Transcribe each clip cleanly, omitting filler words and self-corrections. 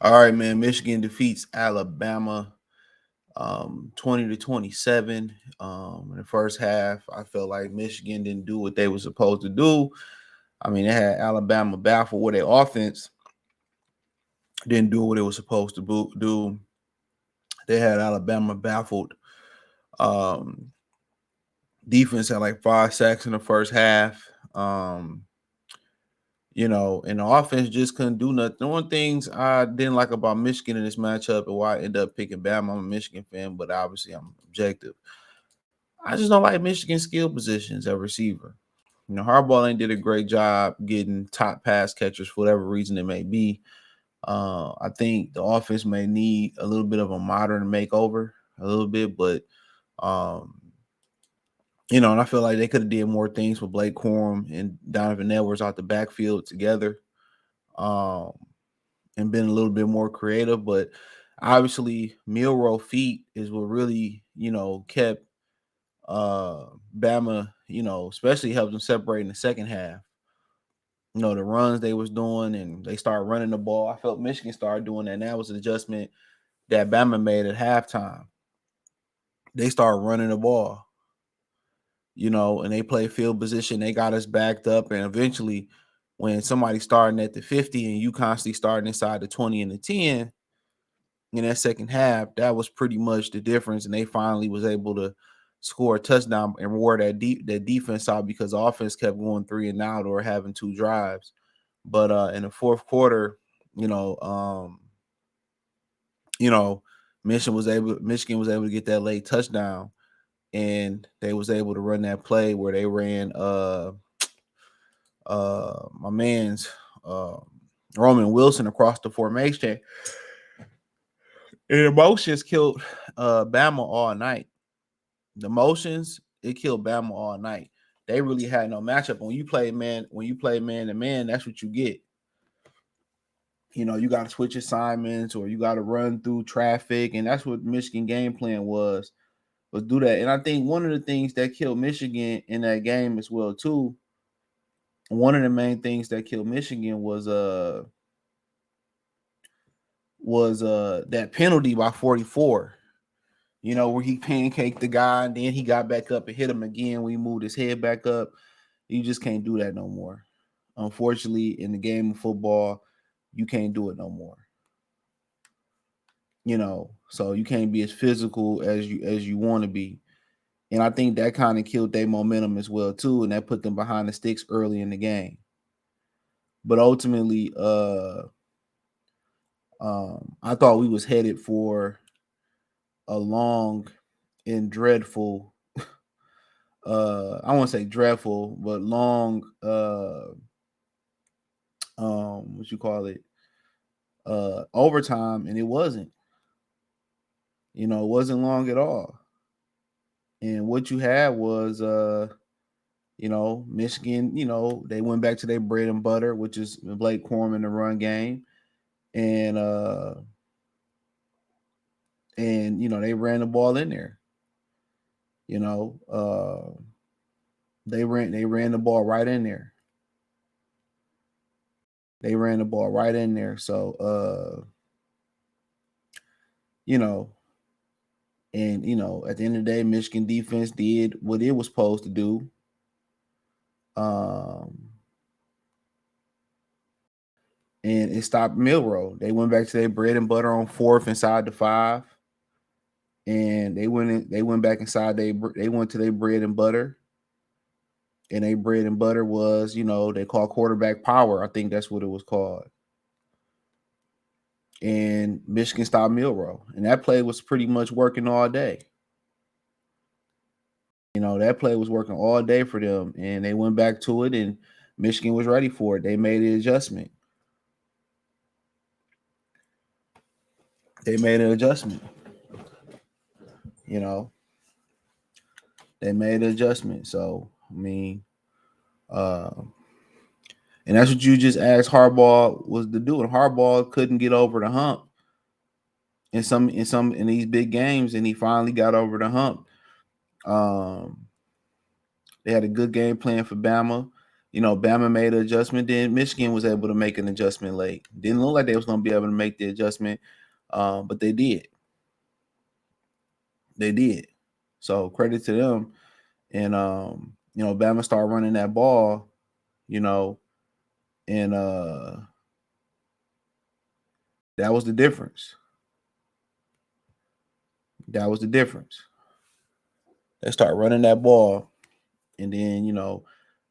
All right, man. Michigan defeats Alabama 20-27. In the first half, I felt like Michigan didn't do what they were supposed to do. I mean, they had Alabama baffled with their offense, didn't do what it was supposed to do. They had Alabama baffled. Um, Defense had like 5 sacks in the first half. And the offense just couldn't do nothing. The one things I didn't like about Michigan in this matchup and why I ended up picking Bama, I'm a Michigan fan, but obviously I'm objective. I just don't like Michigan skill positions at receiver. Harbaugh ain't did a great job getting top pass catchers for whatever reason it may be. I think the offense may need a little bit of a modern makeover, a little bit, but um, and I feel like they could have did more things with Blake Corum and Donovan Edwards out the backfield together. Um, and been a little bit more creative. But obviously, Milroe feet is what really, kept Bama, especially helped them separate in the second half. The runs they was doing and they started running the ball. I felt Michigan started doing that. And that was an adjustment that Bama made at halftime. They started running the ball, and they played field position. They got us backed up. And eventually, when somebody's starting at the 50 and you constantly starting inside the 20 and the 10, in that second half, that was pretty much the difference. And they finally was able to score a touchdown and reward that defense out because the offense kept going 3-and-out or having 2 drives. But in the fourth quarter, you know, um, you know, Michigan was able to get that late touchdown, and they was able to run that play where they ran my man's Roman Wilson across the formation. And emotions killed Bama all night. The motions, it killed Bama all night. They really had no matchup. When you play man to man, that's what you get. You got to switch assignments or you got to run through traffic, and that's what Michigan game plan was do that. And I think one of the things that killed Michigan in that game as well too. One of the main things that killed Michigan was that penalty by 44. Where he pancaked the guy and then he got back up and hit him again when he moved his head back up. You just can't do that no more. Unfortunately, in the game of football, you can't do it no more. So you can't be as physical as you want to be. And I think that kind of killed their momentum as well too, and that put them behind the sticks early in the game. But ultimately, I thought we was headed for a long and dreadful I won't say dreadful, but long what you call it, overtime, and it wasn't. It wasn't long at all. And what you had was Michigan, they went back to their bread and butter, which is Blake Corum in the run game. And they ran the ball in there. You know, they ran the ball right in there. They ran the ball right in there. So you know, and at the end of the day, Michigan defense did what it was supposed to do. Um, and it stopped Milroe. They went back to their bread and butter on fourth inside the 5, and they went back inside they went to their bread and butter, and their bread and butter was they call quarterback power. I think that's what it was called. And Michigan stopped Milroe, and that play was pretty much working all day. That play was working all day for them, and they went back to it, and Michigan was ready for it. They made an adjustment. They made an adjustment. You know, they made an adjustment. So I mean, uh, and that's what you just asked Harbaugh was to do, and Harbaugh couldn't get over the hump in these big games, and he finally got over the hump. Um, they had a good game plan for Bama. Bama made an adjustment. Then Michigan was able to make an adjustment late. Didn't look like they was going to be able to make the adjustment, but they did. They did. So credit to them. And Bama started running that ball, and that was the difference. That was the difference. They start running that ball, and then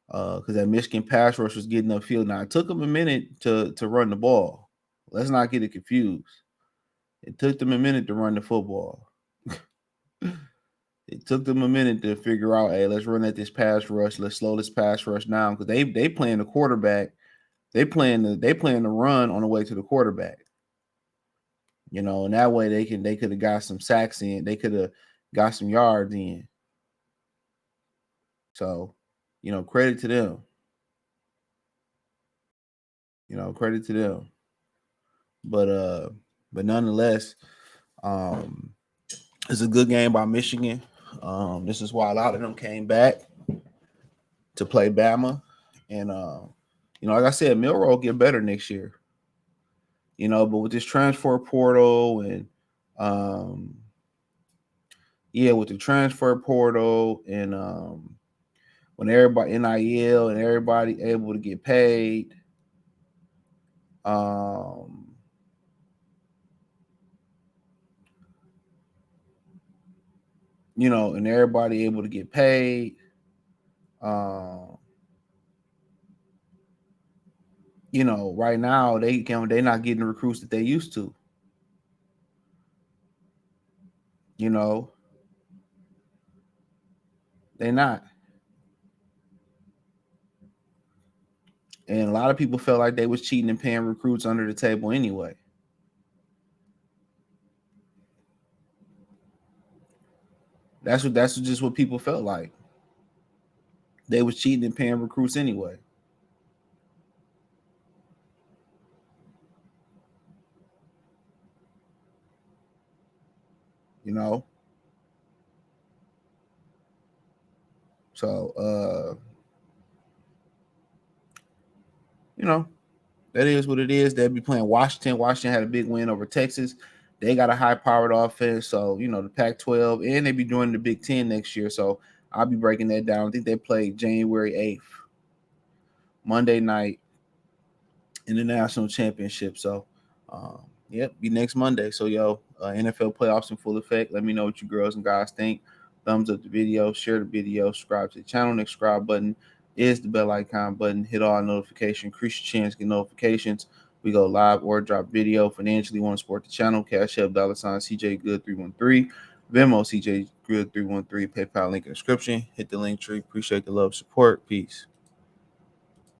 because that Michigan pass rush was getting upfield. Now it took them a minute to run the ball. Let's not get it confused. It took them a minute to run the football. It took them a minute to figure out, hey, let's run at this pass rush. Let's slow this pass rush down because they playing the quarterback. They playing the run on the way to the quarterback. And that way they could have got some sacks in. They could have got some yards in. So, credit to them. Credit to them. But nonetheless, it's a good game by Michigan. This is why a lot of them came back to play Bama. And like I said, Milroe will get better next year. But with this transfer portal and with the transfer portal and when everybody NIL and everybody able to get paid, and everybody able to get paid, right now they're not getting the recruits that they used to. They're not. And a lot of people felt like they was cheating and paying recruits under the table anyway. That's just what people felt like. They was cheating and paying recruits anyway. So that is what it is. They'll be playing Washington. Washington had a big win over Texas. They got a high-powered offense. So, the Pac-12, and they be joining the Big Ten next year. So, I'll be breaking that down. I think they play January 8th, Monday night in the national championship. So, be next Monday. So, NFL playoffs in full effect. Let me know what you girls and guys think. Thumbs up the video, share the video, subscribe to the channel. Next subscribe button is the bell icon button. Hit all notifications, increase your chance to get notifications. We go live or drop video. Financially want to support the channel. Cash App, $ CJ Good 313. Venmo CJ Good 313. PayPal link in the description. Hit the link tree. Appreciate the love, support. Peace.